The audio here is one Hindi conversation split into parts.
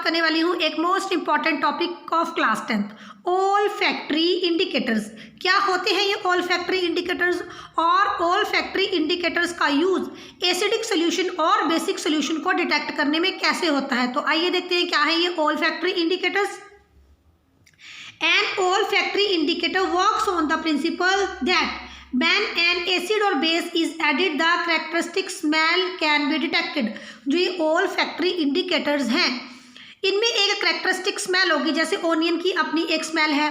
करने वाली हूँ एक most important topic of class 10th, olfactory indicators. क्या होते हैं ये ओल्फैक्टरी इंडिकेटर्स, और ओल्फैक्टरी इंडिकेटर्स का यूज एसिडिक सोल्यूशन और बेसिक सोल्यूशन को डिटेक्ट करने में कैसे होता है। तो आइए देखते हैं क्या है ये olfactory indicators. An olfactory indicator works on the principle that when an acid or base is added the characteristic smell can be detected। जो ये ओल्फैक्टरी इंडिकेटर्स हैं इनमें एक करेक्टरिस्टिक स्मेल होगी, जैसे ओनियन की अपनी एक स्मेल है,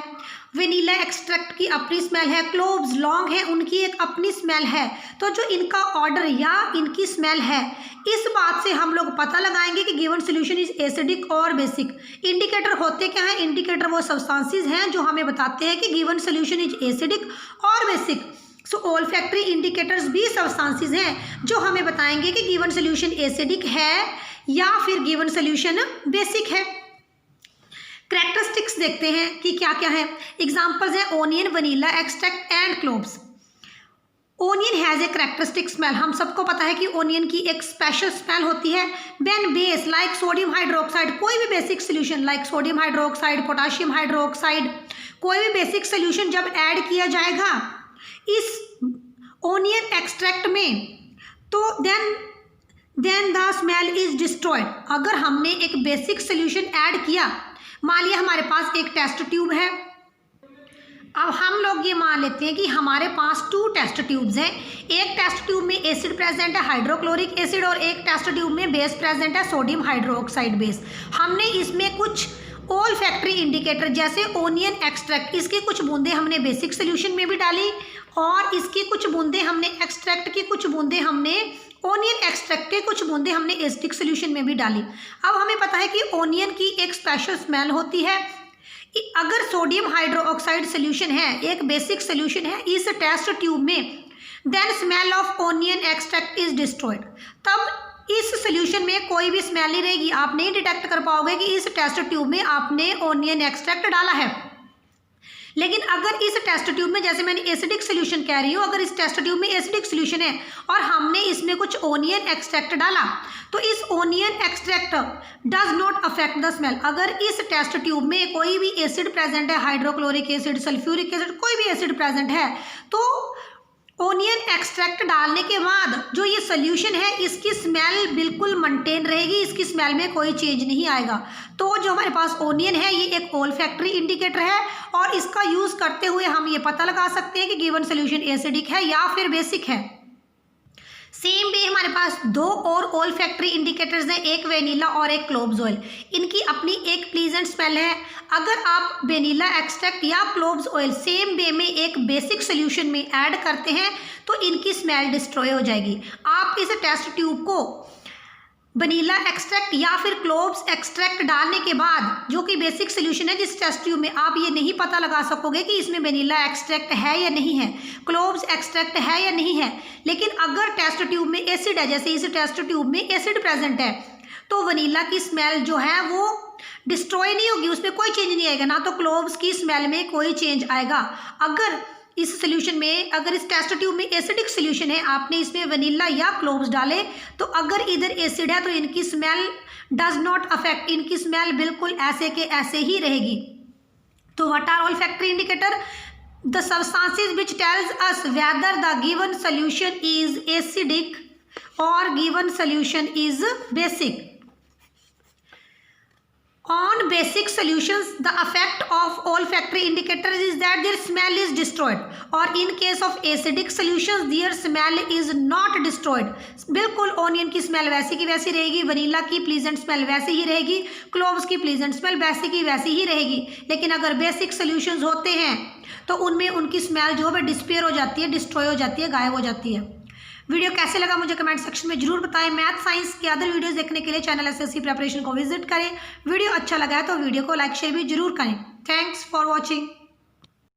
वेनिला एक्सट्रैक्ट की अपनी स्मेल है, क्लोव्स लौंग है उनकी एक अपनी स्मेल है। तो जो इनका ऑर्डर या इनकी स्मेल है, इस बात से हम लोग पता लगाएंगे कि गिवन सोल्यूशन इज एसिडिक और बेसिक। इंडिकेटर होते क्या है? इंडिकेटर वो सब्सटेंसेस हैं जो हमें बताते हैं कि गिवन सोल्यूशन इज एसिडिक और बेसिक। सो ओल्फैक्टरी इंडिकेटर्स भी सब्सटेंसेस हैं जो हमें बताएंगे कि गिवन सोल्यूशन एसिडिक है या फिर गिवन सोल्यूशन बेसिक है। कैरेक्टरिस्टिक्स देखते हैं कि क्या क्या है। एग्जांपल्स है onion, vanilla extract and cloves. Onion has a characteristic smell. हम सबको पता है कि ओनियन की एक स्पेशल स्मेल होती है। When base like sodium hydroxide, कोई भी basic solution like sodium hydroxide, potassium hydroxide, कोई भी बेसिक सोल्यूशन जब ऐड किया जाएगा इस ओनियन एक्सट्रैक्ट में, तो then the smell is destroyed. अगर हमने एक बेसिक सोल्यूशन ऐड किया, मान लिया हमारे पास एक टेस्ट ट्यूब है। अब हम लोग ये मान लेते हैं कि हमारे पास 2 टेस्ट ट्यूब्स हैं। एक टेस्ट ट्यूब में एसिड प्रेजेंट है, हाइड्रोक्लोरिक एसिड, और एक टेस्ट ट्यूब में बेस प्रेजेंट है, सोडियम हाइड्रोक्साइड बेस। हमने इसमें कुछ ओल्फैक्टरी इंडिकेटर जैसे ओनियन एक्सट्रैक्ट, इसकी कुछ बूंदें हमने बेसिक सोल्यूशन में भी डाली और इसकी कुछ बूंदें हमने एक्सट्रैक्ट की, कुछ बूंदें हमने ओनियन एक्सट्रैक्ट के, कुछ बूंदें हमने एसिडिक सोल्यूशन में भी डाली। अब हमें पता है कि ओनियन की एक स्पेशल स्मेल होती है। अगर सोडियम हाइड्रोक्साइड सोल्यूशन है, एक बेसिक सोल्यूशन है इस टेस्ट ट्यूब में, then smell of onion extract is destroyed. तब इस सोल्यूशन में कोई भी स्मेल नहीं रहेगी। आप नहीं डिटेक्ट कर पाओगे कि इस टेस्ट ट्यूब में आपने ओनियन एक्सट्रैक्ट डाला है। लेकिन अगर इस टेस्ट ट्यूब में, जैसे मैंने एसिडिक सोल्यूशन कह रही हूँ, अगर इस टेस्ट ट्यूब में एसिडिक सोल्यूशन है और हमने इसमें कुछ ओनियन एक्सट्रैक्ट डाला, तो इस onion extract does not affect the smell. अगर इस टेस्ट ट्यूब में कोई भी एसिड प्रेजेंट है, हाइड्रोक्लोरिक एसिड, सल्फ्यूरिक एसिड, कोई भी एसिड प्रेजेंट है, तो ओनियन एक्सट्रैक्ट डालने के बाद जो ये सोल्यूशन है इसकी स्मेल बिल्कुल मेंटेन रहेगी, इसकी स्मेल में कोई चेंज नहीं आएगा। तो जो हमारे पास ओनियन है ये एक ओल्फैक्टरी इंडिकेटर है और इसका यूज़ करते हुए हम ये पता लगा सकते हैं कि गिवन सोल्यूशन एसिडिक है या फिर बेसिक है। सेम वे हमारे पास 2 और ओल्फैक्टरी इंडिकेटर्स हैं, एक वेनिला और एक क्लोव्स ऑयल। इनकी अपनी एक प्लीजेंट स्मेल है। अगर आप वेनिला एक्सट्रैक्ट या क्लोव्स ऑयल सेम वे में एक बेसिक सोल्यूशन में ऐड करते हैं तो इनकी स्मेल डिस्ट्रॉय हो जाएगी। आप इस टेस्ट ट्यूब को वनीला एक्सट्रैक्ट या फिर क्लोव्स एक्सट्रैक्ट डालने के बाद, जो कि बेसिक सोल्यूशन है जिस टेस्ट ट्यूब में, आप ये नहीं पता लगा सकोगे कि इसमें वनीला एक्सट्रैक्ट है या नहीं है, क्लोव्स एक्सट्रैक्ट है या नहीं है। लेकिन अगर टेस्ट ट्यूब में एसिड है, जैसे इस टेस्ट ट्यूब में एसिड प्रेजेंट है, तो वनीला की स्मेल जो है वो डिस्ट्रॉय नहीं होगी, उसमें कोई चेंज नहीं आएगा, ना तो क्लोव्स की स्मेल में कोई चेंज आएगा। अगर इस सोल्यूशन में, अगर इस टेस्ट ट्यूब में एसिडिक सोल्यूशन है, आपने इसमें वनीला या क्लोव्स डाले, तो अगर इधर एसिड है तो इनकी स्मेल डज नॉट अफेक्ट, इनकी स्मेल बिल्कुल ऐसे के ऐसे ही रहेगी। तो what are olfactory indicator? The substances which tells us whether the given solution is acidic or given solution is basic. On basic solutions, the effect of olfactory indicators is that their smell is destroyed, or in case of acidic solutions, their smell is not destroyed। बिल्कुल ओनियन की स्मेल वैसी की वैसी रहेगी, वनीला की प्लीजेंट स्मेल वैसे ही रहेगी, क्लोव्स की प्लीजेंट स्मेल वैसी की वैसी ही रहेगी। लेकिन अगर बेसिक सोल्यूशंस होते हैं तो उनमें उनकी स्मेल जो है डिस्पेयर हो जाती है, डिस्ट्रॉय हो जाती है, गायब हो जाती है। वीडियो कैसे लगा मुझे कमेंट सेक्शन में जरूर बताएं। मैथ साइंस के अदर वीडियोस देखने के लिए चैनल एसएससी प्रिपरेशन को विजिट करें। वीडियो अच्छा लगा है तो वीडियो को लाइक शेयर भी जरूर करें। Thanks for watching.